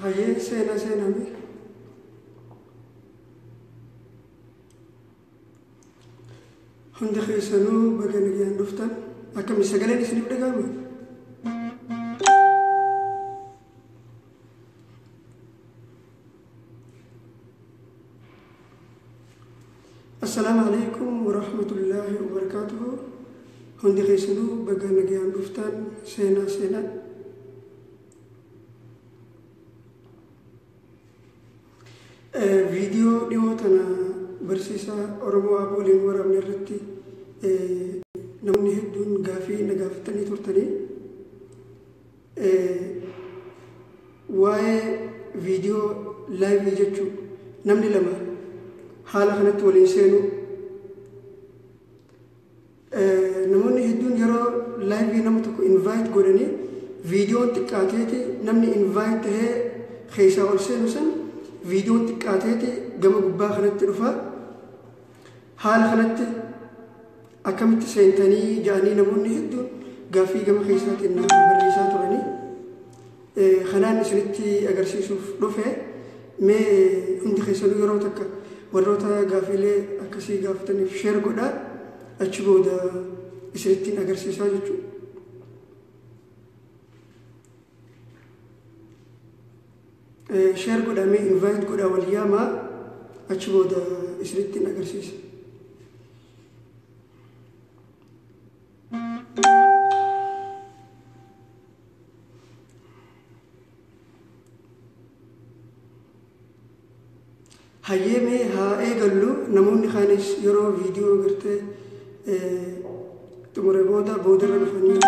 Hayee seename hundi keessanuu baga nagaan dhuftan akkami sagaleen isiniif dhagahama. Assalaamu alaykum wa rahmatullahi wa barakatuhu. Hundi keessanuu baga nagaan dhuftan seenaa video dhiyootana barsiisaa Oromoo Aboliin waraabne irratti namni hedduun gaafii na gaafatanii turtanii waa'ee video live jechuu namni lama haala kanatti waliin seenu namoonni hedduun yeroo live nama tokko invite godhanii video xiqqaateeti namni invite tahee keessaa ol seenu san video xiqqaateeti gama gubbaa kanatti dhufa haala kanatti akkamitti seentanii jaanii namoonni hedduun gaafii gama keessaatiin barreessaa turanii kanaan isinitti agarsiisuuf dhufe mee hundi keessanuu yeroo takka warroota gaafiilee akkasii gaafataniif share godhaa achi booda isinittiin agarsiisaa jechuudha. Share godhamee invite godhaa wal yaamaa achi booda isinittiin agarsiisa. Hayyee haa eegallu namoonni kaanis yeroo viidiyoo gartee xumure boodarra dhufanii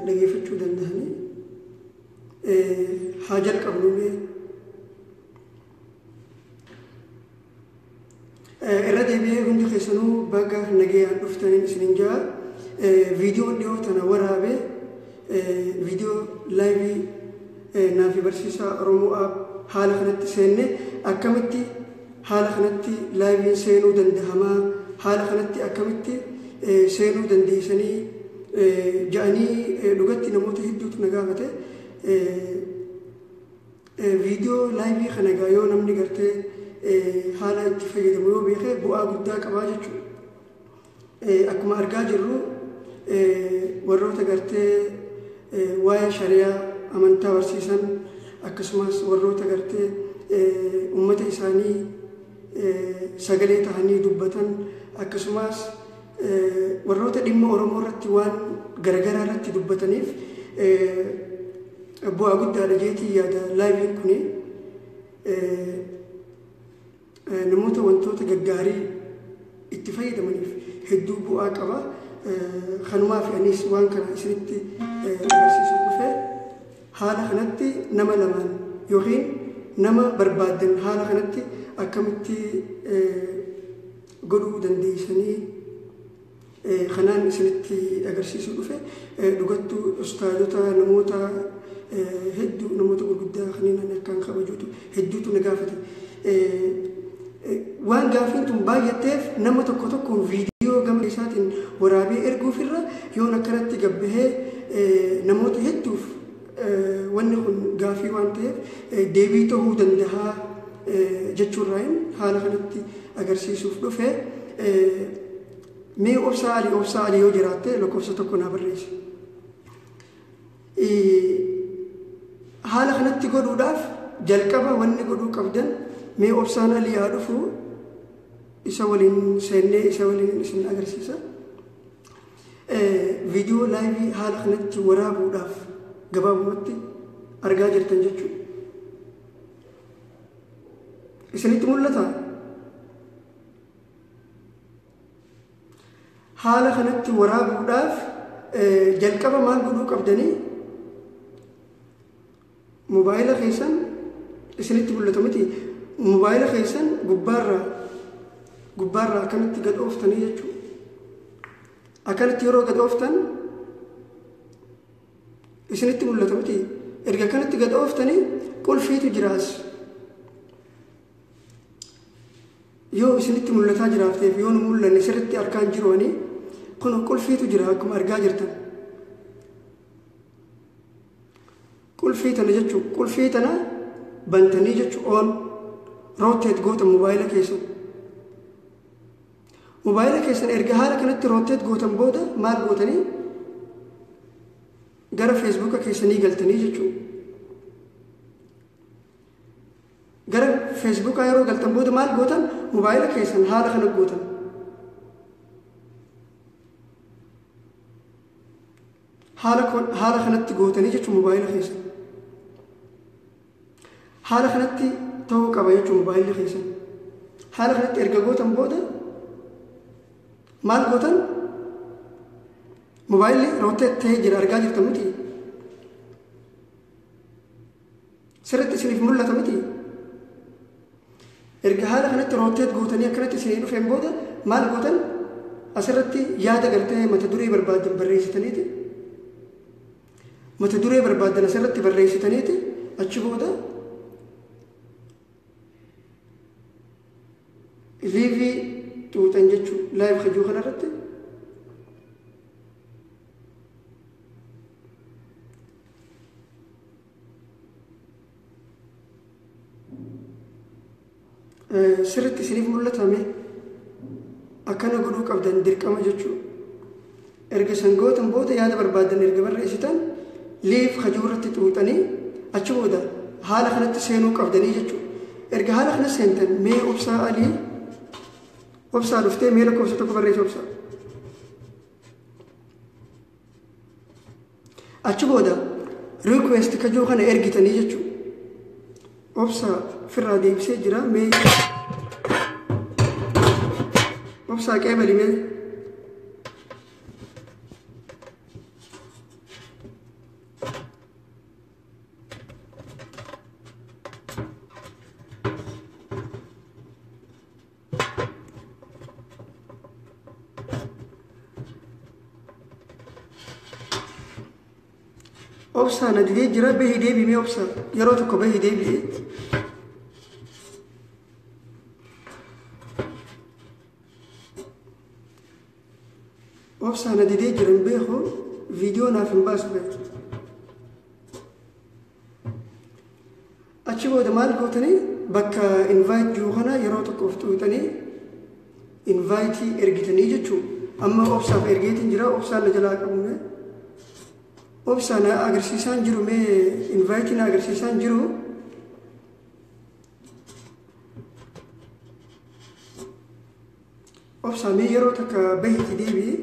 dhageeffachuu danda'anii haa jalqabnu irra deebi'ee hundi keessanuu baga nagaan dhuftaniin isinin jaa viidiyoo dhiyoo tana waraabee viidiyoo laayivii naafi barsiisaa Oromoo haala kanatti seenne akkamitti haala kanatti laayiviin seenuu dandahamaa haala kanatti akkamitti seenuu dandeessanii ja'anii dhugatti namoota hedduutu na gaafate viidiyoo laayivii kana egaa yoo namni gartee haala itti fayyadamu yoo beeke bu'aa guddaa qabaa jechuudha. Akkuma argaa jirru warroota gartee waa'ee shariyaa amantaa barsiisan akkasumas warroota gartee ummata isaanii sagalee tahanii dubbatan akkasumas warroota dhimma Oromoo irratti waan garagaraa irratti dubbataniif bu'aa guddaadha jeetii yaada laayiviin kuni namoota wantoota gaggaarii itti fayyadamaniif hedduu bu'aa qaba. Kanumaaf anis waan kana isinitti agarsiisuuf dhufe haala kanatti nama lamaan yookiin nama barbaadan haala kanatti akkamitti godhuu dandeessanii kanaan isinitti agarsiisuu dhufe dhugattuu ustaazota namoota hedduu namoota gurguddaa kanneen ani akkaan kabajuutu hedduutu na gaafate waan gaafiin tun baay'atteef nama tokkoon viidiyoo gama isaatiin waraabee erguuf irra yoon akkanatti gabbahee namoota hedduuf wanni kun gaafii waan ta'eef deebii ta'uu danda'a jechuurraan haala kanatti agarsiisuuf dhufe mee obsaa alii yoo jiraatte lakkoofsa tokko naa barreessi. Haala kanatti godhuudhaaf jalqaba wanni godhuu qabdan mee obsaan alii haa dhufu isa waliin seennee isa waliin isin agarsiisa. Viidiyoo laayivii haala kanatti waraabuudhaaf gabaabumatti argaa jirtan jechuudha. Isinitti mul'ata? Haala kanatti waraabuudhaaf jalqaba maal godhuu qabdanii mobaayila keessan isinitti mul'ata miti mobaayila keessan gubbaarraa akkanatti gad ooftanii jechuudha. Akkanatti yeroo gad ooftan isinitti mul'ata miti erga akkanatti gad ooftanii qulfiitu jiraas yoo isinitti mul'ataa jiraafteef yoo nu mul'anne sirriitti arkaan jiruanii kun qulfiitu jira akkuma argaa jirtan. Qulfii tana jechuun qulfii tana bantanii jechuun on rotate gootan mobaayila keessan. Mobaayila keessan erga haala kanatti rotate gootan booda maal gootanii gara feesbuuka keessanii galtanii jechuudha. Gara feesbuukaa yeroo galtan booda maal gootan mobaayila keessan haala kana gootan. Haala kanatti gootanii jechuun mobaayila keessan. Haala kanatti ta'uu qaba jechuun mobaayilli keessan. Haala kanatti erga gootan booda maal gootan mobaayilli rotate ta'ee jira argaa jirtan miti. Sirriitti isiniif mul'ata miti. Erga haala kanatti rotate gootanii akkanatti isinii dhufeen booda maal gootan asirratti yaada galtee mata duree barbaadan barreessitaniiti. Mata duree barbaadan asirratti barreessitaniiti achi booda liivii tuutan jechuun laayif hajuu kanarratti sirriitti isiniif mul'atame akkana godhuu qabdan dirqama jechuudha. Erga san gootan booda yaada barbaadan erga barreessitan liif hajuu irratti tuutanii achi booda haala kanatti seenuu qabdanii jechuudha. Erga haala kana seentan mee obsaa alii obsaa dhuftee mee lakkoofsa tokko barreessi obsaa. Achi booda request kajuu kana ergitanii jechuudha. Obsaa firraa deebisee jira mee obsaa qeebali mee obsaa na didee jira bahii deebii mee obsaa yeroo tokko bahii deebi'ee obsaa na didee jiran beekoo viidiyoo naaf hin baasu bahe. Achi booda maal gootanii bakka invite jiru kana yeroo tokkoof tuutanii invite ergitanii jechuun amma obsaaf ergeetiin jira obsaan na jalaa qabu mee obsaan agarsiisaan jiru mee invite na agarsiisaan jiru obsaa mee yeroo takka bahiitti deebi'ee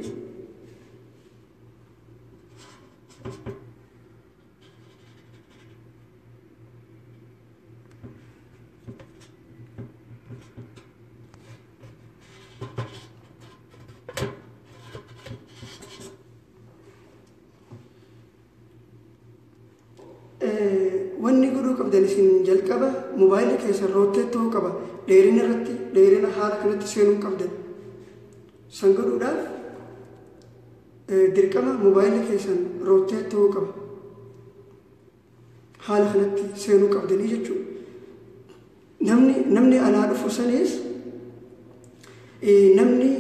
wanni godhuu qabdan isin jalqaba mobaayilii keessan rotate ta'uu qaba. Dheerina haala kanatti seenuu qabdan. San godhuudhaaf dirqama mobaayilii keessan rotate ta'uu qaba. Haala kanatti seenuu qabdanii jechuudha. Namni alaa dhufu sanis namni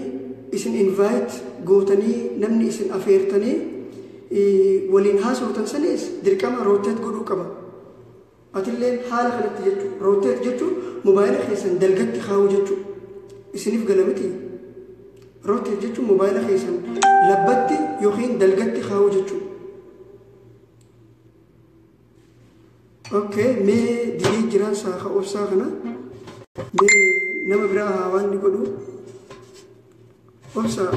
isin invite gootanii namni isin afeertanii waliin haasawtan sanis dirqama rotate godhuu qaba. Atilleen haala kanatti jechuudha. Rotate jechuun mobaayila keessan dalgatti kaa'uu jechuudha. Isiniif gala miti. Rotate jechuun mobaayila keessan labbatti yookiin dalgatti kaa'uu jechuudha. Okay, mee didee jiraan saaqa obsaa kana mee nama biraa haawaan ni godhu obsaa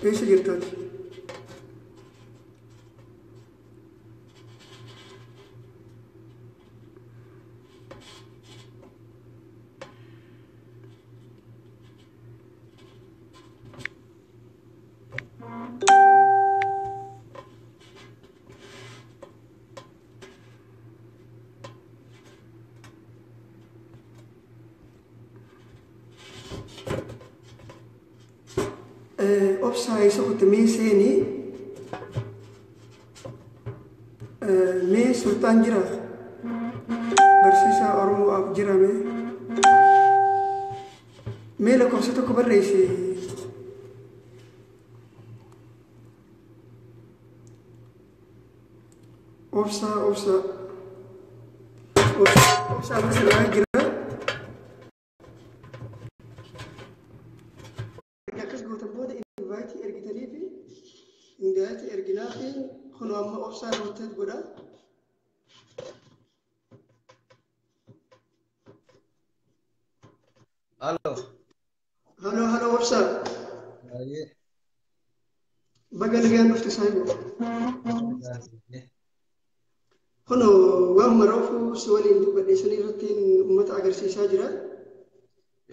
eessa jirtaati? obsaa isa kutte mee seenii mee sultaan jira barsiisaa Oromoo jirame mee lakkoofsa tokko barreessi obsaa obsaan sirraa jira. Akkas gootan booda invaayitii ergitanii fi invaayitii erginaa fi kun amma obsaan rootteet godha. Halo obsaan. Baga nagaan dhufte saayibu. Kun waan maroofu si waliin dubbadheessanii irratti uummata agarsiisaa jira.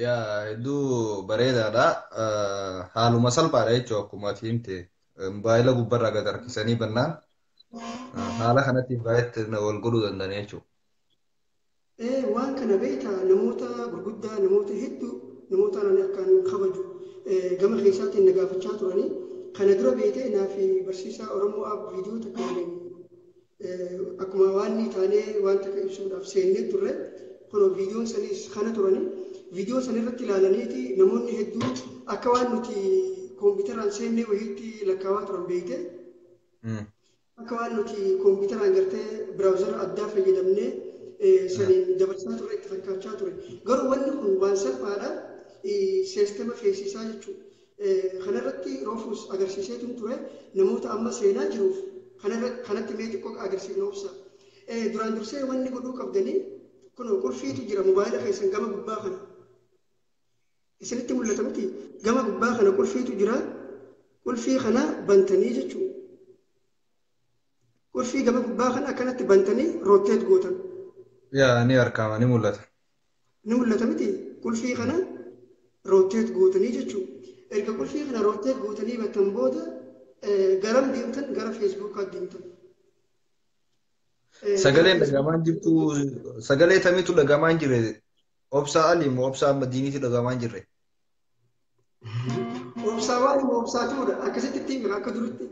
Yaa hedduu bareedaadha. Haaluma salphaadha jechuudha akkuma ati himte. Mobaayila gubbarraa gad harkisanii bannaan haala kanatti baay'eetti wal godhuu danda'an jechuudha. Waan kana beektaa namoota gurguddaa namoota hedduu namoota ani akkaan kabaju gama keessaatiin nagaafachaa turanii kana dura beekee naa fi barsiisaa Oromoo Aab viidiyoo takkaan akkuma waan ni taanee waan takka ibsuudhaaf seennee turre kun viidiyoon sanis kana turanii viidiyoo san irratti ilaalaniiti namoonni hedduu akka waan nuti kompiitaraan seennee wayiitti lakkaawaa turan beekte akka waan nuti kompiitaraan gartee biraawuzara addaa fayyadamnee saniin dabarsaa turre itti fakkaachaa ture garuu wanni kun waan salphaadha siistema feesisaa jechuudha. Kanarratti roofuus agarsiiseetu ture namoota amma seenaa jiruuf kanatti mee xiqqoo agarsiifna obsa. Duraan dursee wanni godhuu qabdanii kun qulfiitu jira mobaayila keessan gama gubbaa kana. Isinitti mul'ata miti gama gubbaa kana qulfiitu jira qulfii kana bantanii jechuudha. Qulfii gama gubbaa kana akkanatti bantanii rootteet gootan. Yaa ni argama ni mul'ata. Ni mul'ata miti qulfii kana rootteet gootanii jechuudha. Erga qulfii kana rootteet gootanii battan booda garam deemtan gara feesbuukaa deemtan. Sagaleen dhagamaan jirtu sagalee tamitu dhagamaan jirre obsaa Ali moo obsaa Madiiniitu dhagamaan jirre. Obsaa waan immoo obsaa tuudha akkasitti ittiin akka duritti.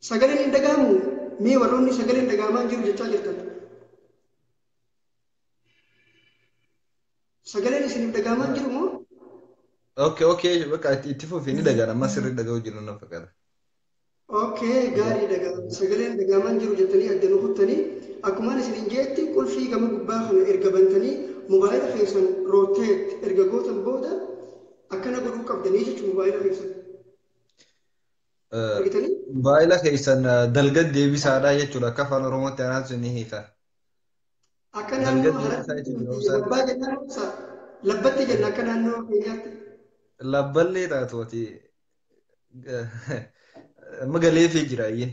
Sagaleen hin dhagaamu mee warroonni sagaleen dhagaamaan jiru jechaa jirtan. Sagaleen isiniif dhagaamaan jiru moo? Okay, bakka itti fufi ni dhagaan amma sirrii dhaga'uu jiru na fakkaata. Okay, gaarii dhagaan sagaleen dhagaamaan jiru jettanii adda nu kuttanii akkumaan isinin jeetti qulfii gama gubbaa kana erga bantanii mobaayila keessan rootteet erga gootan booda akkana godhuu qabdanii jechuun mobaayila keessan. Mobaayila keessan dalgad deebisaadha jechuudha akka afaan Oromootti anaatu ni hiika. Akka naannoo labbaa jennaan labbatti jenna akka naannoo keenyaatti. Labballee taatu ati magaleefii jira iyyee.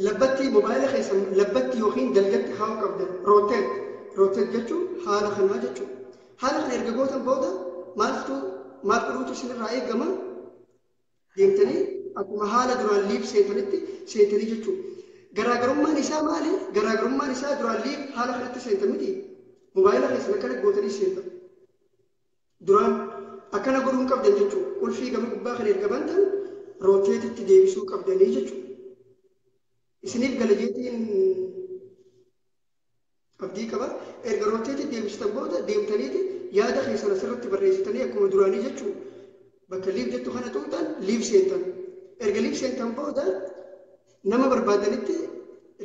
Labbatti mobaayila keessan labbatti yookiin dalgatti haa'uu qabdan rootteet jechuun haala kanaa jechuudha. Haala kana erga gootan booda maal godhuutu isinirraa eegama deemtanii akkuma haala duraan liib seentanitti seentanii jechuudha. Garaagarummaan isaa maali? Garaagarummaan isaa duraan liib haala kanatti seentan miti. Mobaayila keessan akkana gootanii seentan. Duraan akkana godhuun qabdan jechuudha. Qulfii gama gubbaa kana erga bantan rootteetitti deebisuu qabdanii jechuudha. Isiniif galajeetiin abdii qaba. Erga rootteetitti deebistan booda deemtaniiti yaada keessan asirratti barreessitanii akkuma duraanii jechuudha. Bakka liib jettu kana tuutan liib seentan. Erga liib seentan booda nama barbaadanitti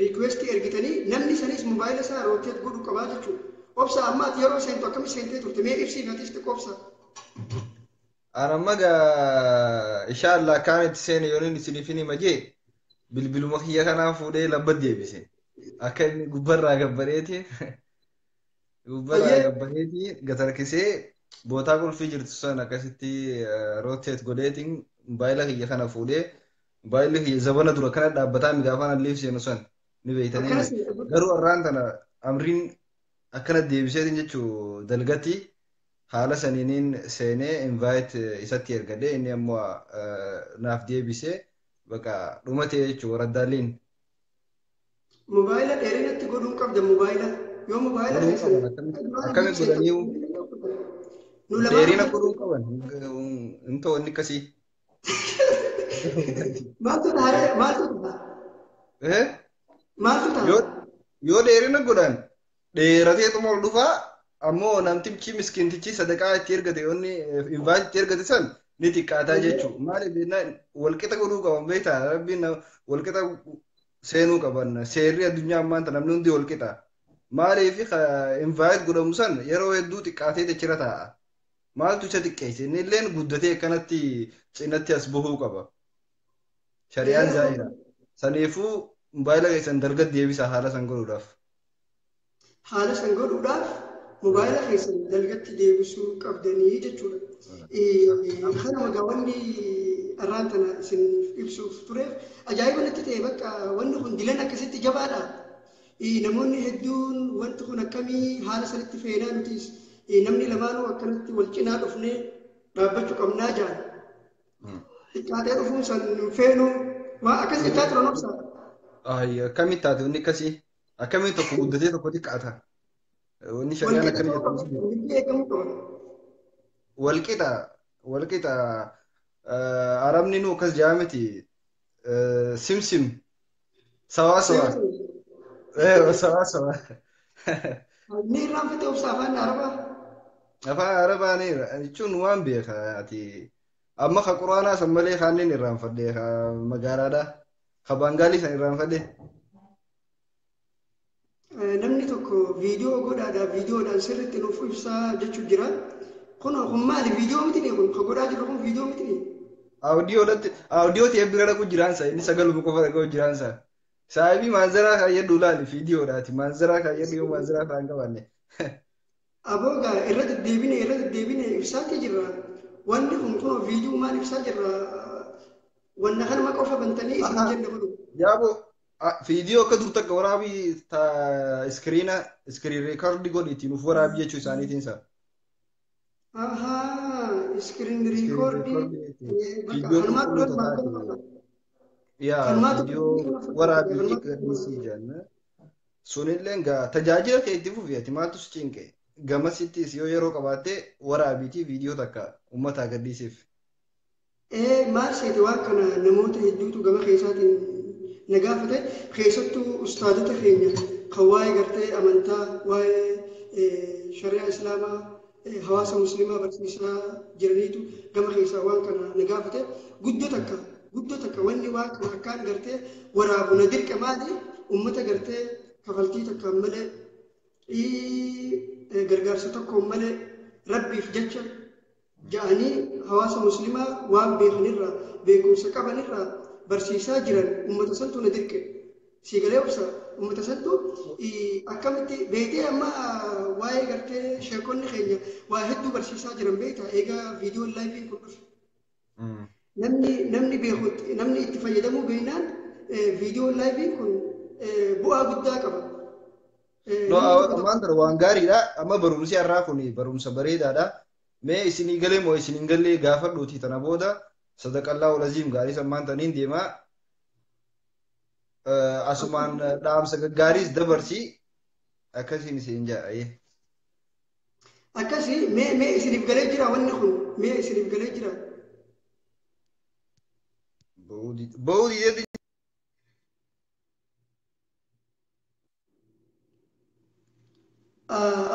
riikweestii ergitanii namni sanis mobaayila isaa rootteet godhuu qabaa jechuudha. Obsa ammaati yeroo seentu akkamitti seentee turte mee ibsii natis xiqqoo obsa. Anamma inshallah akkamitti seene yooniin isiniif hima jee bilbiluma kiyya kanaa fuudhee labbat deebise. Akka inni gubbarraa gabbareeti gad harkisee bootaa qulfii jirtu san akkasitti rootteet godheetiin mobaayila kiyya kana fuudhee mobaayilli kiyya zabana dura kana dhaabbataa migaafaan alliif seenu san ni beeytanii garuu har'aan tana amriin akkana deebiseetiin jechuu dalgatti haala saniiniin seenee invaayit isatti ergadee inni ammoo naaf deebisee bakka dhumatee jechuu waraddaalliin. Mobaayila dheerinatti godhuun qabda mobaayila yoo mobaayila akkamitti godhanii dheerina godhuun qaban hin ta'u inni akkasii. Maaltu ta'a? Yoo dheerina godhan dheeratee xumur dhufaa ammoo namtichi miskiintichi sadaqaa itti ergate yoonni invaayit itti ergate san ni xiqqaataa jechuudha. Maaliif jennaan walqixa godhuu qaban beektaa rabbiin walqixa seenuu qaban seerri addunyaa ammaan tana namni hundi walqixa. Maaliif invaayit godhamu san yeroo hedduu xiqqaatee dachira taa'a. Maaltu isa xiqqeesse inni illeen guddatee akkanatti cinatti as bahuu qaba. Shari'aan zaa'ira. Saniifuu mobaayila keessan dargatti deebisa haala san godhuudhaaf. Haala san godhuudhaaf mobaayila keessan dalgatti deebisuu qabdanii jechuudha. Kana magaawwanni irraan tana isin ibsuuf tureef ajaa'iba natti ta'e bakka wanni kun dilan akkasitti jabaadha. Namoonni hedduun wanti kun akkamii haala sanitti feenaa nutis namni lamaanuu akkanatti wal cinaa dhufnee dhaabbachuu qabnaa jaan. Xiqqaatee dhufuun san feenuu waan akkas jechaa turan obsa. Akkamitti taate wanni akkasii akkamiin tokko guddatee tokko xiqqaata. Wanni shari'aan akkamiin jedhamu. Walqixa arabni nu akkas jedhaa miti simsim sawaa sawaa. Sawa. Ni irraanfate obsa afaan arabaa. Afaan arabaa ni jechuun waan beekaati. Amma ka quraanaa san malee kaaniin irraanfadhe ka magaalaadha. Ka baangaalii san irraanfadhe. Namni tokko viidiyoo godhaadhaa viidiyoodhaan sirriitti nuuf ibsaa jechuun jira. Kun maali viidiyoo miti kun ka godhaa jiru kun viidiyoo miti. Audiyoo ta'ee bira dhaqu jiraansa inni sagaluma qofa dhaqu jiraansa. Saayibii maanzaraa kaayyadhu laali viidiyoodhaati. Maanzaraa kaayyadhu yoo maanzaraa kaan qabanne. Aboogaa irra deddeebine ibsaatti jirra. Wanni kun viidiyoo maal ibsaa jirra. Wanna kanuma qofa bantanii isin jenne godhu. Yaaboo viidiyoo akka dur takka waraabii iskiriin reekoordii godhiitiin uf waraabii jechuu isaaniitiin isaa. Iskiriin reekoordii. Viidiyoo waraabii gadhiisii jenna. Sunillee tajaajila kee itti fufeeti maaltu si cinqe gamasittis yoo yeroo qabaatte waraabiitii viidiyoo takka uummataa gadhiisiif. Maal seeti waan kana namoota hedduutu gama keessaatiin na gaafate keessattuu ustaadota keenya kan waa'ee gartee amantaa waa'ee shari'aa islaamaa hawaasa musliimaa barsiisaa jiraniitu gama keessaa waan kana na gaafate guddoo takka wanni waan kana akkaan gartee waraabu na dirqamaati uummata gartee kafaltii takkaan malee gargaarsa tokkoon malee rabbiif jecha ja'anii hawaasa muslimaa waan beekanirraa beekumsa qabanirraa barsiisaa jiran uummata santu na dirqe siigalee obsa uummata santu akkamitti beekee amma waa'ee gartee sheekonni keenya waa hedduu barsiisaa jiran beektaa eegaa viidiyoon laayiviin kun dhufe. Namni beekutti namni itti fayyadamuu beeknaan viidiyoon laayiviin kun bu'aa guddaa qaba. Ammaan dura waan gaariidha. Amma barumsi har'aa kun barumsa bareedaadha. Mee isinii galee moo isin hin galle gaafadhuuti tana booda sadaqallaa olaziim gaarii sammaan taniin deemaa asumaan dhaamsa gaggaariis dabarsii akkasiin isin jaa'ee. Akkasii mee isiniif galee jira wanni kun mee isiniif galee jira. Ba'uudii jedhi.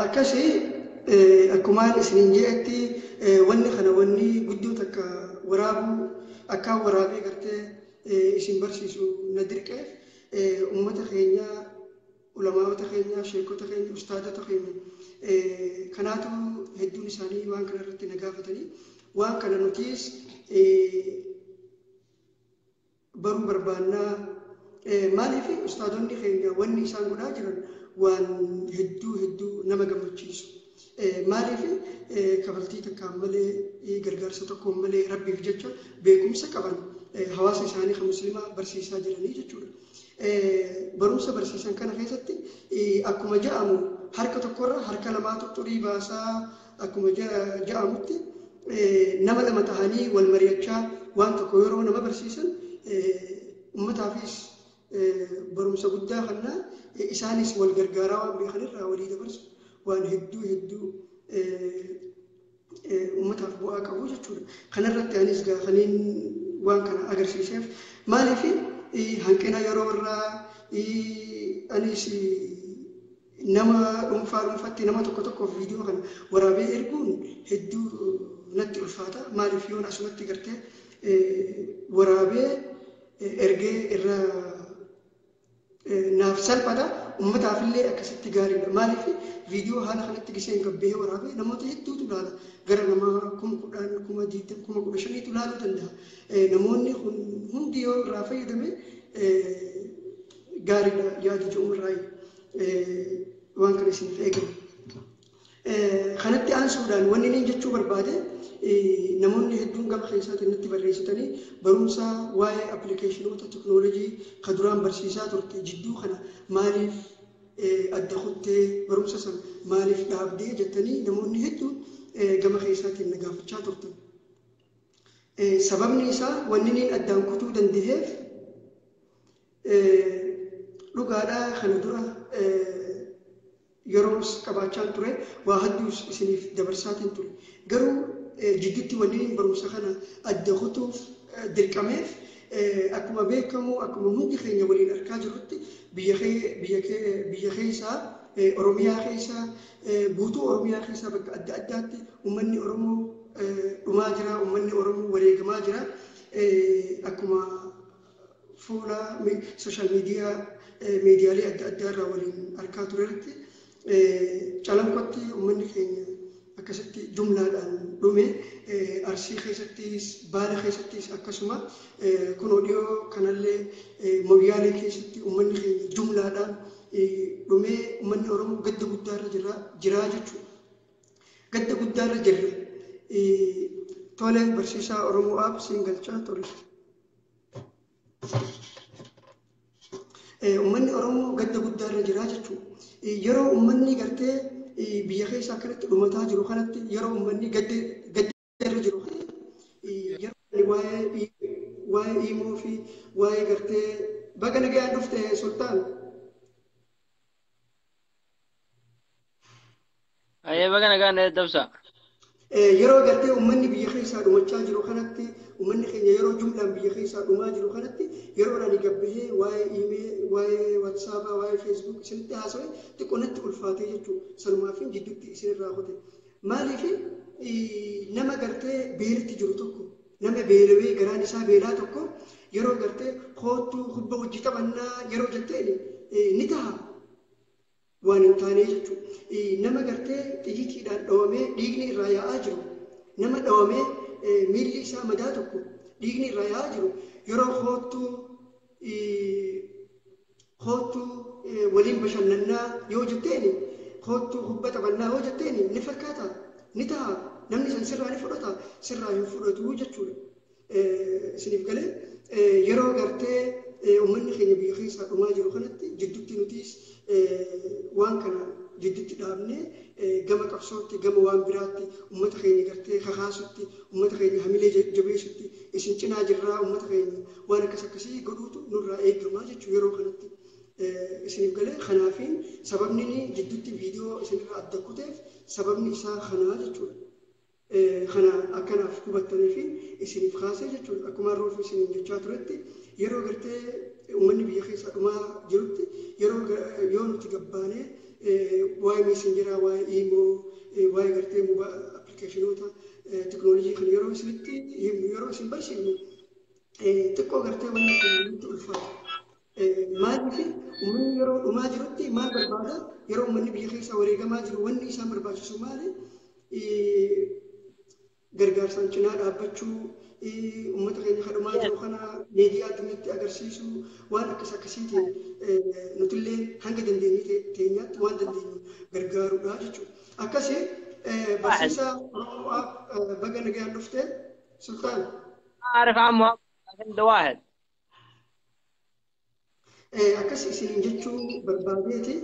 Akkasii akkumaan isiniin jeetti wanni kana wanni guddoo takka waraabuu akkaan waraabee gartee isin barsiisu na dirqeef uummata keenya ulamaawota keenya sheekota keenya ustaadota keenya kanaatu hedduun isaanii waan kana irratti na gaafatanii waan kana nutiis baruu barbaannaa maaliif ustaadonni keenya wanni isaan godhaa jiran waan hedduu nama gammachiisu. Maaliif kafaltii takkaan malee gargaarsa tokkoon malee rabbiif jecha beekumsa qaban hawaasa isaanii kan musliimaa barsiisaa jiranii jechuudha. Barumsa barsiisan kana keessatti akkuma ja'amu harka tokkorra harka lamaatu xurii baasaa akkuma ja'amutti nama lama tahanii wal mari'achaa waan tokko yeroo nama barsiisan ummataafis barumsa guddaa kannaa isaanis wal gargaaraa waan beekanirraa walii dabarsu waan hedduu ummataaf bu'aa qabu jechuudha. Kanarratti anis gaafaniin waan kana agarsiiseef maaliif hanqina yeroo irraa anis nama dhuunfaatti nama tokkoof viidiyoo kana waraabee erguun hedduu natti ulfaata maaliif yoon asumatti gartee waraabee ergee irra naaf salphata ummataafillee akkasitti gaariidha maaliif viidiyoo haala kanatti giseen gabbee waraabee namoota hedduutu ilaala gara namaa 10,000 15,000 ilaaluu danda'a namoonni hundi yoo irraa fayyadame gaariidha yaada jedhumirraa waan kana isiniif eegamu. Kanatti aansuudhaan wanni inni jechuu barbaade namoonni hedduun gama keessaatiin nutti barreessitanii barumsa waa'ee appilikeeshinoota teknoolojii kan duraan barsiisaa turte jidduu kana maaliif adda kuttee barumsa sana maaliif dhaabdee jettanii namoonni hedduun gama keessaatiin na gaafachaa turtan. Sababni isaa wanni inni addaan kutuu danda'eef dhugaadhaa kana dura yeroo qabaachaan ture waa hedduus isiniif dabarsaatiin ture garuu jidduutti wanni barumsa kana adda kutuuf dirqameef akkuma beekamu akkuma hundi keenya waliin argaa jirrutti biyya keessaa Oromiyaa keessaa guutuu Oromiyaa keessaa bakka adda addaatti uummanni Oromoo dhumaa jira uummanni Oromoo wareegamaa jira akkuma fuula sooshaal miidiyaalee adda addaa irraa waliin argaa turretti calanqotti uummanni keenya akkasitti jumlaadhaan dhume Arsii keessattis Baala keessattis akkasuma kun odiyoo kanallee Moyyaalee keessatti uummanni keenya jumlaadhaan dhume uummanni Oromoo gadda guddaarra jira jechuudha. Gadda guddaarra jirra. Tole barsiisaa Oromoo aab siin galchaa tole. Uummanni Oromoo gadda guddaarra jira jechuudha. Yeroo uummanni gartee biyya keessaa kanatti dhumataa jiru kanatti yeroo uummanni gaddarra jiru yeroo waa'ee Imoo fi waa'ee gartee baga nagayaan dhufte Sultaan. Ayee baga nagaan dabsa. Yeroo gartee uummanni biyya keessaa dhumachaa jiru kanatti uummanni keenya yeroo jumlaan biyya keessaa dhumaa jiru kanatti yeroo ani gabbahee waa'ee email waa'ee WhatsApp waa'ee Facebook isinitti haasawee xiqqoonatti ulfaatee jechuudha sanumaaf jidduutti isinirraa hote maaliif nama gartee beelatti jiru tokko nama beelawee garaan isaa beelaa tokko yeroo gartee koottuu hubba hojii taphannaa yeroo jetteen ni ta'a waan hin taane jechuudha nama gartee xiyyiitiidhaan dhawamee dhiigni irraa yaa'aa jiru nama dhawamee miilli isaa madaa tokko dhiigni irraa yaa'aa jiru yeroo koottuu waliin bashannannaa yoo jetteen koottuu hubba taphannaa yoo jetteen ni fakkaata ni ta'a namni san sirraa ni fudhata sirraa hin fudhatu jechuudha isiniif galee yeroo gartee uummanni keenya biyya keessaa dhumaa jiru kanatti jidduutti nutis waan kana jidduutti dhaabnee gama qabsootti gama waan biraatti uummata keenya gartee kakaasutti uummata keenya hamilee jabeessutti isin cinaa jirraa uummata keenya waan akkasii godhuutu nurraa eegamaa jechuu yeroo kanatti isiniif galee kanaafiin sababni jidduutti viidiyoo isinirraa adda kuteef sababni isaa kanaa jechuudha. Kana akkanaaf hubattanii fi isiniif kaasee jechuudha akkuma roofu isiniin jechaa turetti yeroo gartee uummanni biyya keessaa dhumaa jirutti yoo nuti gabbaanee waa'ee meesenjeraa waa'ee iimoo waa'ee gartee appilikeeshinoota teknoolojii kan yeroo isinitti yeroo isin barsiifnu xiqqoo gartee wanni kun nutti ulfaata. Maaliif uummanni yeroo dhumaa jirutti maal barbaada yeroo uummanni biyya keessaa wareegamaa jiru wanni isaan barbaachisu maali? Gargaarsaan cinaa dhaabbachuu uummata keenya kadhumaa jiru kana miidiyaa addunyaatti agarsiisu waan akkasiitiin nutillee hanga dandeenye teenyaatti waan dandeenyu gargaaruudha jechuudha. Akkasii barsiisaa Oromoo baga nagayaan dhufte Sultaan. أعرف عمو عند واحد. Akkasii isiniin jechuu barbaadeeti.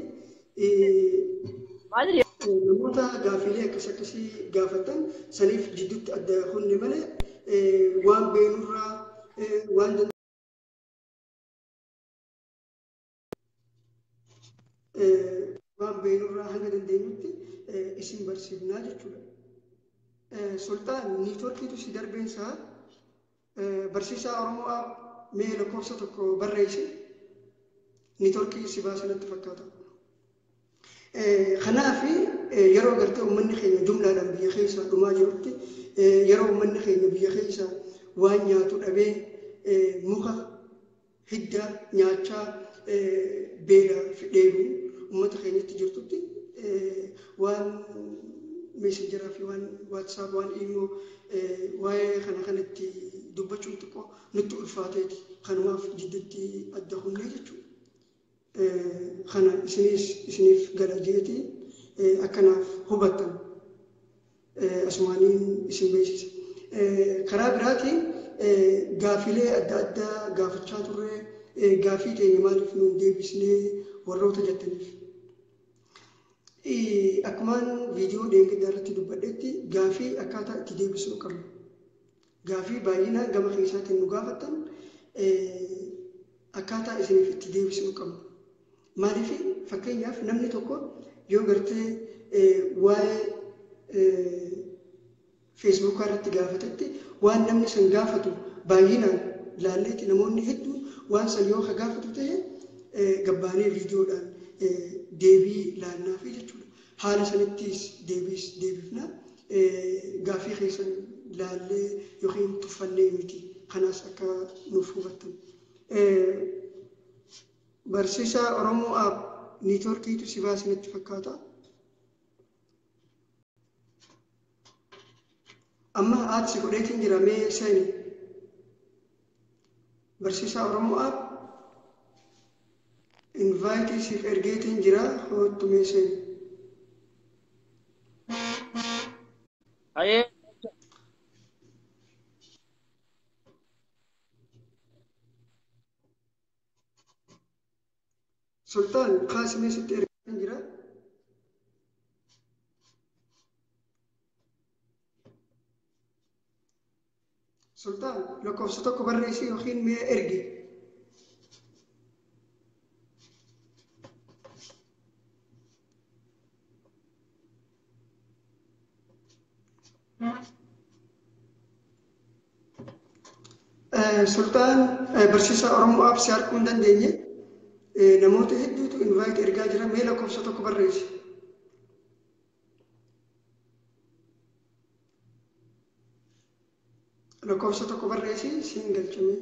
ما أدري. Namoota gaafiilee akkasii gaafatan saniif jidduutti adda hunne malee waan beenurraa waan hanga dandeenyutti isin barsiifnaa jechuudha. Sultaan niitoorkiitu si darbeensaa barsiisaa Oromoo mee lakkoofsa tokko barreessi niitoorkii si baasanatti fakkaata. Kanaaf yeroo gartee uummanni keenya jumlaadhaan biyya keessaa dhumaa jirutti yeroo uummanni keenya biyya keessa waan nyaatu dhabee muka hidda nyaachaa beela fidheebu uummata keenyatti jirtutti waan meesenjaraa fi waan waatsaap waan immoo waa'ee kana kanatti dubbachuun xiqqoo nutti ulfaateeti kanumaaf jidduutti adda hunnee jechuudha. Kana isiniif gala jeetii akkanaaf hubattan asumaaniin isin beeksisa. Karaa biraatiin gaafilee adda addaa gaafachaa turre gaafii keenya maaliif nuun deebisnee warroota jettaniif. Akkumaan viidiyoo deengeddaa irratti dubbadhetti gaafii akkaataa itti deebisuu qabna. Gaafii baay'inaan gama keessaatiin nu gaafattan akkaataa isiniif itti deebisuu qabna. Maaliif fakkeenyaaf namni tokko yoo gartee waa'ee feesbuukaa irratti gaafatetti waan namni san gaafatu baay'inaan laalleetti namoonni hedduun waan san yoo ka gaafatu ta'e gabbaanee viidiyoodhaan deebii laannaa fi jechuudha. Haala sanittis deebifna gaafii keessan laallee yookiin tuffannee miti. Kanaas akka nuuf hubattan. Barsiisaa Oromoo App niitoorkiitu si baasinitti fakkaata. Amma haati si godheetiin jira mee seeni. Barsiisaa Oromoo App invaayitii siif ergeetiin jira hoottu mee seeni. Aye. Sultaan Qaasimee sitti ergeetiin jira. Sultaan lakkoofsa tokko barreessii yookiin mee ergi. Sultaan barsiisaa Oromoo App si arguu hin dandeenye namoota hedduutu invite ergaa jira mee lakkoofsa tokko barreessi. Lakkoofsa tokko barreessi siin galchame.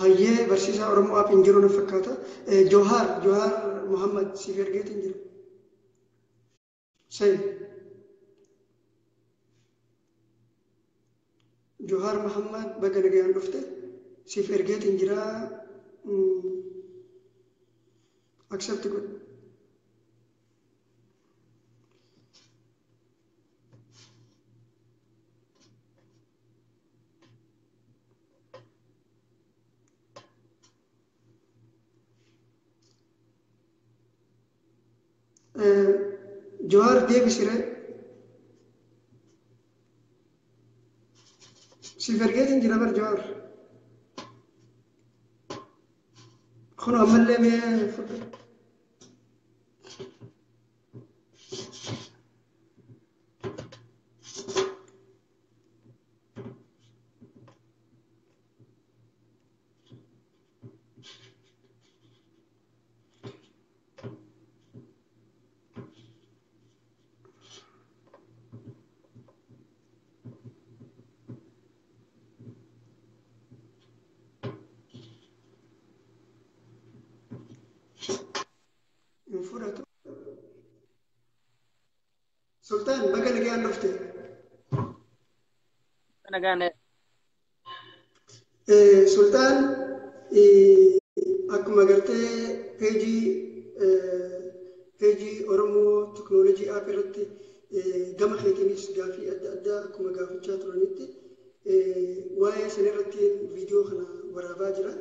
Hayyee barsiisaa Oromoo App hin jiru na fakkaata. Johaar Muhammad siif ergeetiin jira. Sayin. Johaar Muhammad baga nagayaan dhufte siif ergeetiin jira. Accept godhu. Johaar deebisire siif ergeetiin jira bar Johaar. Kun ammallee mee fudhu. Fudhatu. Sultaan baga nagayaan dhufte. Nagaan. Sultaan akkuma gartee peejii Oromoo Teknoolojii App irratti gama keetiinis gaafii adda addaa akkuma gaafachaa turanitti waa'ee sanirratti viidiyoo kana waraabaa jira.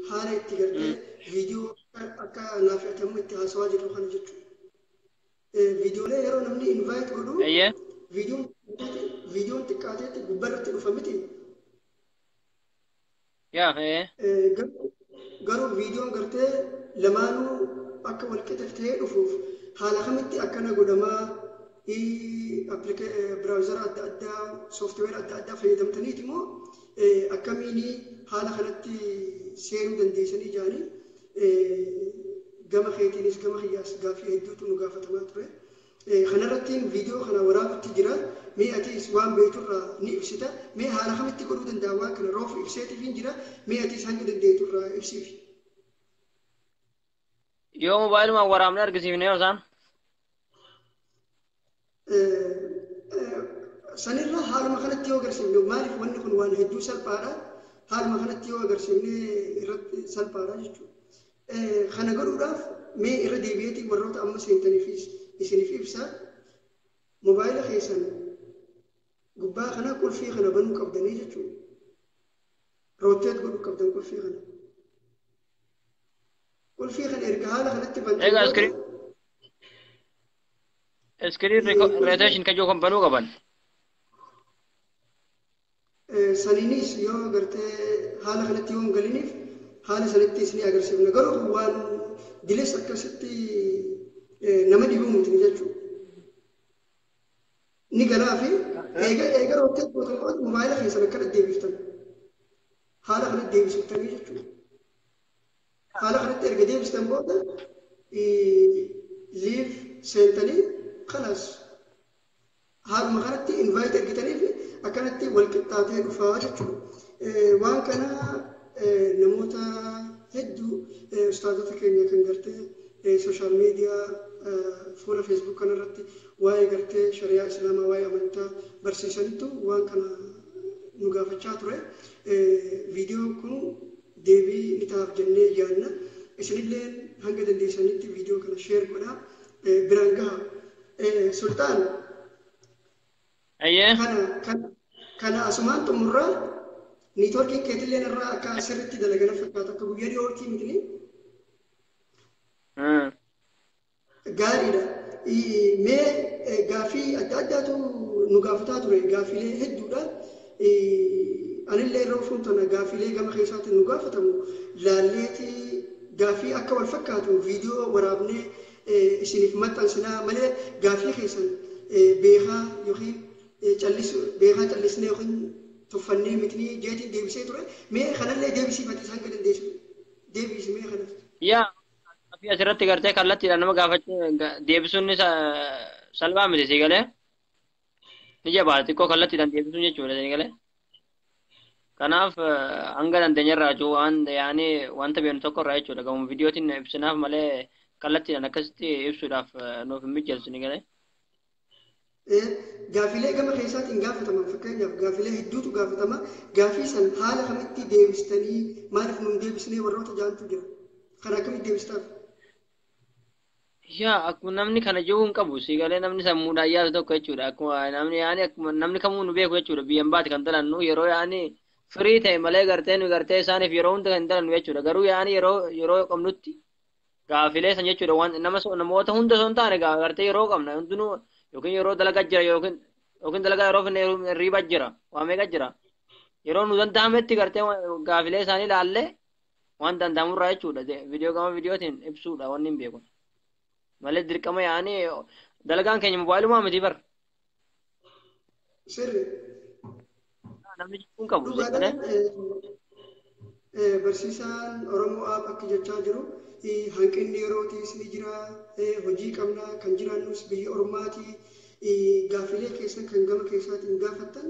Haala itti gartee viidiyoo akka naaf fe'atamu itti haasawaa jirru kana jechuudha. Viidiyoolee yeroo namni invite godhu viidiyoon xiqqaateetti gubbarratti dhufa miti. Garuu viidiyoon gartee lamaanuu akka walqixa ta'ee dhufuuf haala kamitti akkana godhamaa براوزر أدى سوفت وير أدى فيدمتني تمو أكميني حالة خلت سيرو دنديسني جاني gama keetiinis gama hiyyaas gaaffii hedduutu nu gaafatamaa ture. Kana irrattiin viidiyoo kana waraabutti jira. Mee atiis waan beekturraa ni ibsita. Mee haala kamitti godhuu danda'a waan kana roofu ibseetiif hin jira. Mee atiis hanga dandeetturraa ibsiifi. Yoo mobaayiluma waraabnee argisiifnee osaan. Sanirra haaluma kanatti yoo agarsiifne maaliif wanni kun waan hedduu salphaadha. Haaluma kanatti yoo agarsiifne irratti salphaadha jechuudha. Kana godhuudhaaf mee irra deebi'eetii warroota amma seentaniifis isiniif ibsa mobaayila keessan gubbaa kana qulfii kana banuu qabdanii jechuudha. Rooteet godhuu qabdan qulfii kana. Qulfii kana erga haala kanatti bantan. Egaa iskiriin roteeshin kan jiru kan banuu qaban. Saniinis yoo agartee haala kanatti yoo hin galiniif haala sanatti isin agarsiifna garuu waan dilees akkasitti nama dhibuu miti jechuudha. Ni galaa fi eega rooteet gootan mobaayila keessan akkana deebiftan haala kanatti deebisiftanii jechuudha. Haala kanatti erga deebistan booda liif seentanii kalaas haaluma kanatti invaayit ergitanii fi akkanatti wal qixxaatee dhufaa jechuudha. Waan kana namoota hedduu ustaazota keenya kan gartee sooshaal miidiyaa fuula feesbuuk kanarratti waa'ee gartee shari'aa islaamaa waa'ee amantaa barsiisanitu waan kana nu gaafachaa ture. Viidiyoon kun deebii ni ta'aaf jennee yaadna. Isinillee hanga dandeessanitti viidiyoo kana sheer godhaa biraan gaha. Sultaan kana asumaan xumurraa niitoorkiin keetillee irraa akka sirriitti dalagana fakkaata akka guyyaa dhiyoortii mitini. Gaariidha. Mee gaaffii adda addaatu nu gaafataa ture gaaffiilee hedduudha. Anillee yeroo fuuntana gaaffiilee gama keessaatiin nu gaafatamu laalleeti gaaffii akka wal fakkaatu viidiyoo waraabnee isiniif maxxansinaa malee gaaffii keessan beekaa yookiin beekaa callisnee yookiin tuffannee mitini jeetiin deebisee ture. Mee kanallee deebisiifatis hanga dandeessu deebisi mee kanas. Yaa gaaffii asirratti gartee kallattiidhaan nama gaafachuu deebisuun salphaa miti si galee ni jabaa xiqqoo kallattiidhaan deebisuun jechuudha si galee. Kanaaf hanga dandeenyarraa jiru wanta beeknu tokko irraa jechuudha. Gamoo viidiyootiin ibsinaaf malee kallattiidhaan akkasitti ibsuudhaaf nuuf hin mijeessu ni galee. Gaaffiilee gama keessaatiin gaafataman fakkeenyaaf gaaffiilee hedduutu gaafatama. Gaaffii san haala kamitti deebistanii maaliif nuun deebisnee warroota jaantu jira. Kana akkamitti deebistaaf? Yaa akkuma namni kana jiru hin qabu si galee namni sammuudhaan yaadu tokko jechuudha. Akkuma namni kamuu nu beeku jechuudha. Biyyan baati kan dalannu yeroo firii ta'e malee gartee nu gartee isaaniif yeroo hunda kan dalannu jechuudha. Garuu yeroo qabnutti gaaffiilee san jechuudha. Namoota hunda osoo hin taane gartee yeroo qabna hundinuu yookiin yeroo dalagaa jira yookiin dalagaa yeroo finne riiba jira waa meeqa jira yeroo nu danda'ametti gartee gaaffiilee isaanii ilaallee waan danda'amurraa jechuudha viidiyoo gama viidiyootiin ibsuudha wanni hin beeku malee dirqama dalagaan keenya mobaayiluma miti bar. Sirri. Namni kun qabu. Barsiisaan Oromoo akka jechaa jiru hanqinni yerootiis ni jira hojii qabnaa kan jiraannus biyya ormaati gaaffiilee keessan kan gama keessaatiin gaafattan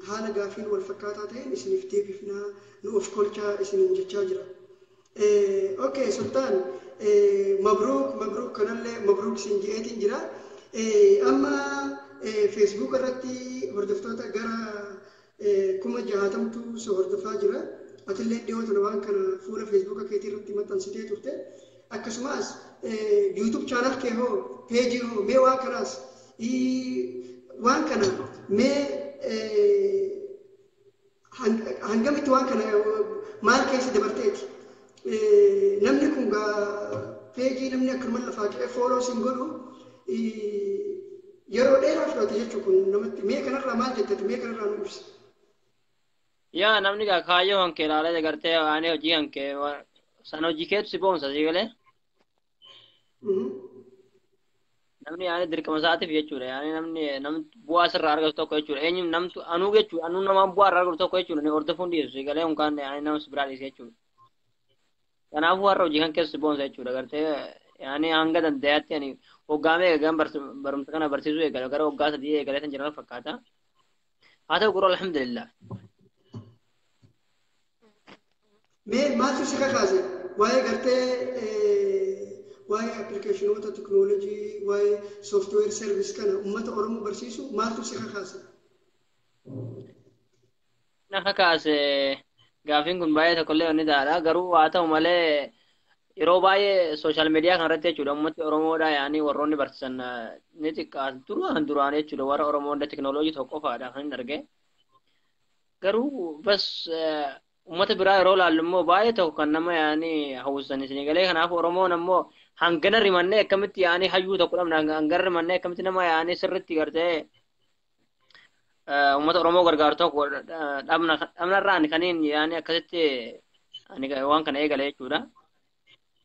haala gaaffiin wal fakkaataa ta'een isiniif deebifnaa nu of kolchaa isiniin jechaa jira. Okay Sultaan mabruuk kanallee mabruuk siin je'eetiin jira. Amma feesbuuk irratti hordoftoota gara 60,000tu so hordofaa jira. Atillee dhiyoota waan kana fuula feesbuuka keetii irratti maxxansitee turte. Akkasumas yuutuub chaanal kee hoo peejii hoo mee waan kanaas waan kana mee hangamitti waan kana maal keessa dabarteeti? Namni kun peejii namni akkuma lafaa qe'ee fooloo siin godhu yeroo dheeraa fudhate jechuun kun namatti mee kanarraa maal jettati mee kanarraa nu ibsi. Yaa namni kaayyoo hankee ilaalee gartee waan hojii hankee san hojii keetu si boonsa si galee. namni yaani dirqama isaatiif jechuudha yaani namni bu'aa sirraa argatu tokko jechuudha eenyuun namtu anuu jechuudha anuu namaan bu'aa irraa argatu tokko jechuudha ni hordofuun dhiyeessu galee unkaan yaani nama biraa dhiyeessu jechuudha kanaafuu har'a hojii kan keessa boonsa jechuudha gartee yaani hanga dandayaatti ani hoggaamee eegan barumsa kana barsiisuu eegale gara hoggaa sadii eegalee kan jiran fakkaata haa ta'u gurra alhamdulillah. Mee maaltu si kakaase waa'ee gartee waa'ee appilikeeshinoota teknoolojii waa'ee sooftiweer servis kana uummata Oromoo barsiisu maaltu si kakaase? Na kakaase gaafiin kun baay'ee tokkollee onni taa'adha garuu haa ta'u malee yeroo baay'ee sooshaal miidiyaa kanarratti jechuudha uummati Oromoodha yaani warroonni barsiisan ni xiqqaatu duraan jechuudha warra Oromoon teknoolojii tokko qofaadha kan hin arge garuu bas ummata biraa yeroo laallu immoo baay'ee tokko kan nama yaani hawwisan isinii galee kanaaf Oromoon ammoo hangana rimannee akkamitti yaani hayyuu tokko dhabna hangana rimannee akkamitti nama yaani sirritti gartee ummata Oromoo gargaaru tokko dhabnarraan kaniin yaani akkasitti ani waan kana eegale jechuudha.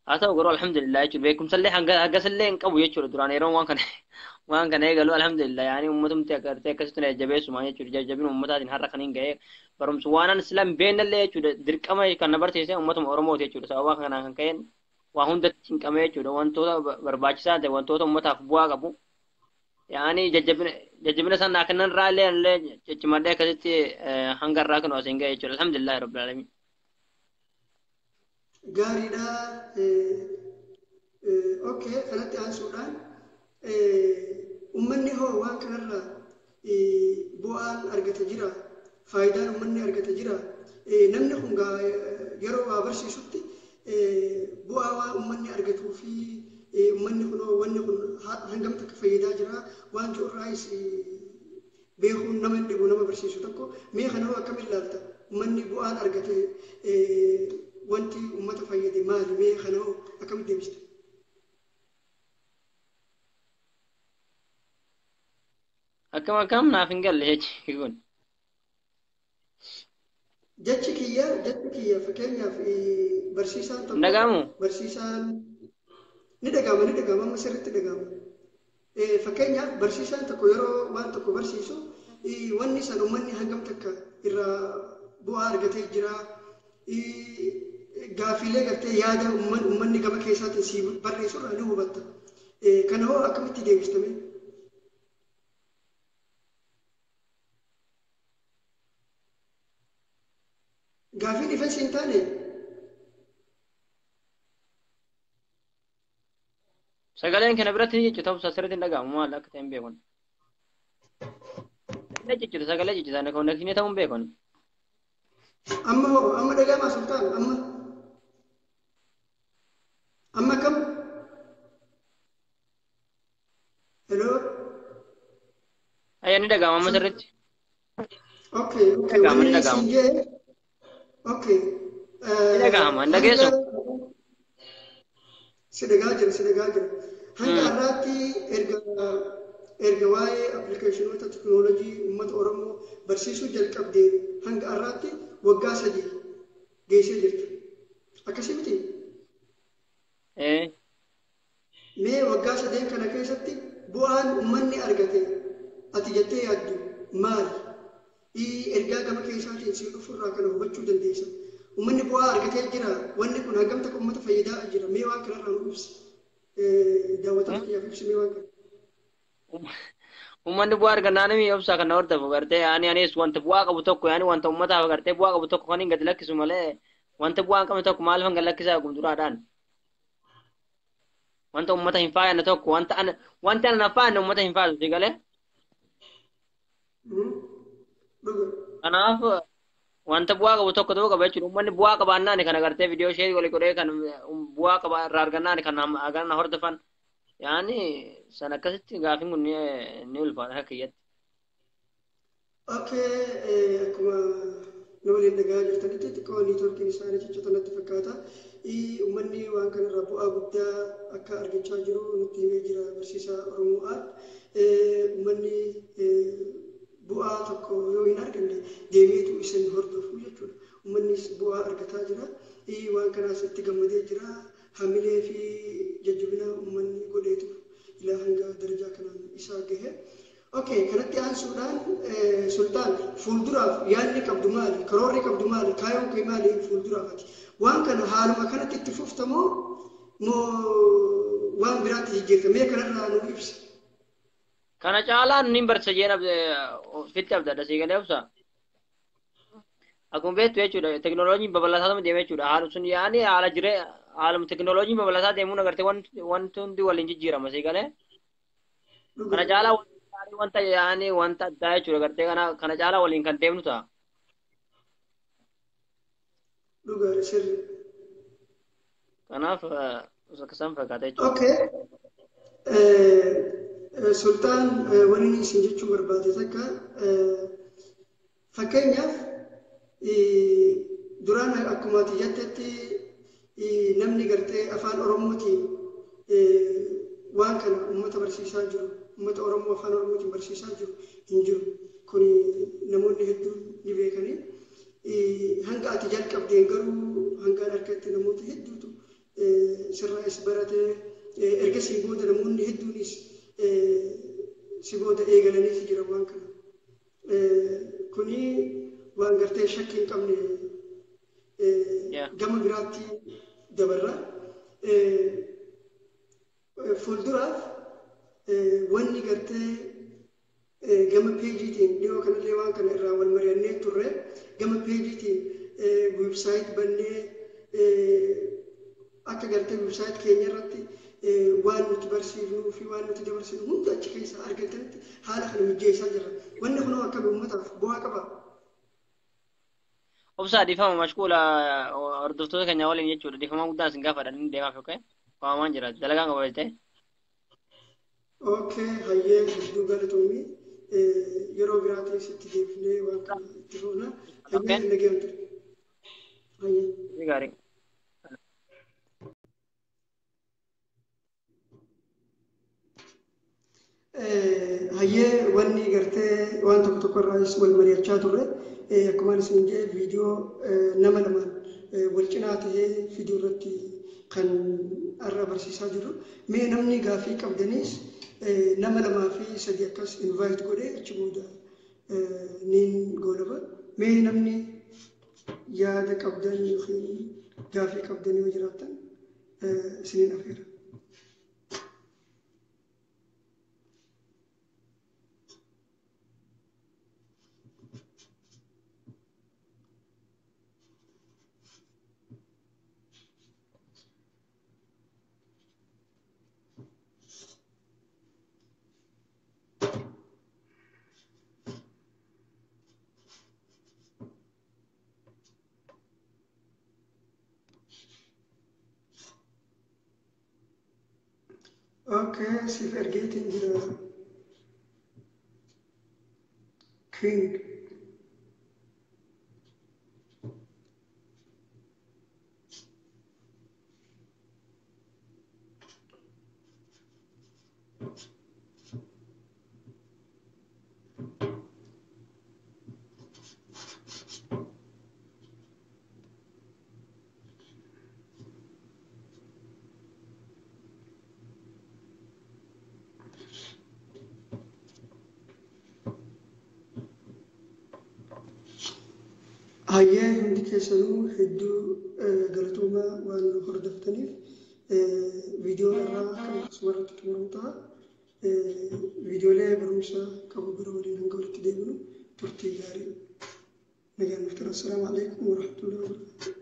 Haa ta'u garuu alhamdulillah jechuudha beekumsallee hangasallee hin qabu jechuudha duraan yeroo waan kana eegalu alhamdulillah yaani ummatumti agartee akkasitti na jajjabeessuma jechuudha jajjabina ummataatiin har'a kaniin ga'ee barumsa waanan islaan beennallee jechuudha dirqama kan na barsiise ummatuma Oromooti jechuudha sababa kanaan kan ka'een waa hundatti hin qabee jechuudha wantoota barbaachisaa ta'e wantoota ummataaf bu'aa qabu yaani jajjabina san naa kennan irraallee ciccimadhee akkasitti hanga irraa kan asiin ga'e jechuudha alhamdulillah rabbil alamin. Gaariidha. Okay, kanatti aansuudhaan uummanni hoo waan kanarraa bu'aan argate jira faayidaan uummanni argate jira namni kun yeroo waa barsiisutti bu'aa waan uummanni argatuu fi uummanni kun wanni kun hangam takka fayyadaa jira waan jirurraayis beekuun nama dhibu nama barsiisu tokko mee kana hoo akkamiin ilaalta uummanni bu'aan argate wanti ummata fayyade maali mee kana hoo akkamitti deebista? Akkam naaf hin galle jechi kun. Jechi kiyya fakkeenyaaf barsiisaan tokko dhagahamu barsiisaan ni dhagahama amma sirriitti dhagahama. Fakkeenyaaf barsiisaan tokko yeroo waan tokko barsiisu wanni san uummanni hangam takka irraa bu'aa argatee jira gaafiilee gartee yaada uummanni gama keessaatiin si barreessurraa ni hubatta. Kana hoo akkamitti deebistame? Gaafiin ifeensi hin taane sagaleen kana biratti jechu ta'us asirratti hin dhagahamu maal akka ta'e hin beekun. Jechuudha sagalee jechuudha konekshinii ta'uu hin beekun. Amma dhagahamaa sultaan amma kam? Hello? Ayya ni dhagahama amma sirriitti. Okay. Dhagahama ni dhagahama. Okay. Ni dhagahama hin dhageessu. Si dhagaa jira. Hanga har'aatti erga waa'ee appilikeeshinoota teknoolojii uummata Oromoo barsiisuu jalqabdee hanga har'aatti waggaa 3 geessee jirti. Akkasii miti? Mee waggaa 3 kana keessatti bu'aan uummanni argate ati jettee yaaddu maali? Ergaa gama keessaatiin si dhufurraa kana hubachuu dandeessa. Uummanni bu'aa argatee jira. Wanni kun hangam takka uummata fayyadaa jira. Mee waan kanarraa nu ibsi. Daawwattoota kiyyaaf ibsi mee waan kana. Uummanni bu'aa argannaan mi obsaa kan hordofu gartee anis wanta bu'aa qabu tokko wanta uummataaf gartee bu'aa qabu tokko kan hin gadi lakkisu malee wanta bu'aa hin qabne tokko maaliif hin gadi lakkisaa gumduraadhaan. Wanta uummata hin faayane tokko wanta ana na faayane uummata hin faayatu si galee. Kanaaf wanta bu'aa qabu tokko qaba jechuudha. Uummanni bu'aa qabaannaan kan agartee viidiyoo ishee walii godhee kan bu'aa qaba irraa argannaan kan agarna hordofan. Yaani san akkasitti gaafiin kun ni ulfaata akka kiyyatti. Okay, akkuma nama waliin dhagaa jirtanitti xiqqoo niitoorkiin isaanii ciccita natti fakkaata. Uummanni waan kanarraa bu'aa guddaa akka argachaa jiru nutti himee jira barsiisaa Oromoo. Uummanni bu'aa tokko yoo hin arganne deemeetu isin hordofu jechuudha. Uummannis bu'aa argataa jira. Waan kanaas itti gammadee jira. Hamilee fi jajjabina uummanni godheetu ilaa hanga barsiisaa gahe. Okey, kanatti aansuudhaan sultaan fuulduraaf yaadni qabdu maali? Karoorri qabdu maali? Kaayoon kee maali fuulduraafati? Waan kana haaluma kanatti itti fuftamoo moo waan biraatti jijjiirtamee kanarraa nu ibsa? Kana caalaan niin barsiisa jeen fitti abdadha sii galee obsa. Akkuma beektu jechuudha teknooloojiin babal'ataa deemee jechuudha haaluma sun yaani haala jiree haaluma teknooloojiin babal'ataa deemuun agartee wanti hundi waliin jijjiirama sii galee. Kana caalaa wanta yaani wanta addaa jechuudha agartee kana caalaa waliin kan deemnu ta'a. Dhugaadha sirri. Kanaaf akkasaan fakkaata jechuudha. Okay. Sultaan waliin isin jechuu barbaade takka fakkeenyaaf duraan akkuma ati jettetti namni gartee afaan Oromootiin waan kana uummata barsiisaa jiru uummata Oromoo afaan Oromootiin barsiisaa jiru hin jiru kun namoonni hedduun ni beekanii hanga ati jalqabdeen garuu hanga harkatti namoota hedduutu sirraa'is baratee ergasii booda namoonni hedduunis si booda eegalanii jira waan kana kuni waan gartee shakkii hin qabne gama biraatti dabarra fuulduraaf wanni gartee gama peejiitiin dhiyoo kanallee waan kana irraa wal mari'annee turre gama peejiitiin websaayit bannee akka gartee websaayit keenya irratti waan nuti barsiifnuu fi waan nuti dabarsinu hunda achi keessa argatanitti haala kana mijeessaa jirra. Wanni kun akka uummataaf bu'aa qaba. Obsa difama mashkuula hordoftoota keenya waliin jechuudha difama guddaan isin gaafadhan deemaaf okay waamaan jira dalagaan qaba jettee. Okay hayyee hedduu galatoomii yeroo biraatii sitti deebinee waan kana itti fuuna hayyee nagaan ture. Hayyee. Gaarii. Hayyee wanni gartee waan tokko irraas wal mari'achaa turre akkuma isin jedhe viidiyoo nama lamaan wal cinaa ta'ee viidiyoo irratti kan arra barsiisaa jiru. Mee namni gaafii qabdanis nama lamaa fi sadii akkas invite godhee achi booda niin goolaba. Mee namni yaada qabdan yookiin gaafii qabdan yoo jiraatan isiniin afeera. Okay, si vergeten jira King. Hayyee hundi keessanuu hedduu galatoomaa waan hordoftaniif viidiyoo irraa kan akkasuma irratti xumuruu ta'a. Viidiyoolee barumsa qabu bira waliin hanga walitti deebinu turtii gaarii nagaan nuuf tura. Assalaamu alaikum warahmatullahi wabarakatuh.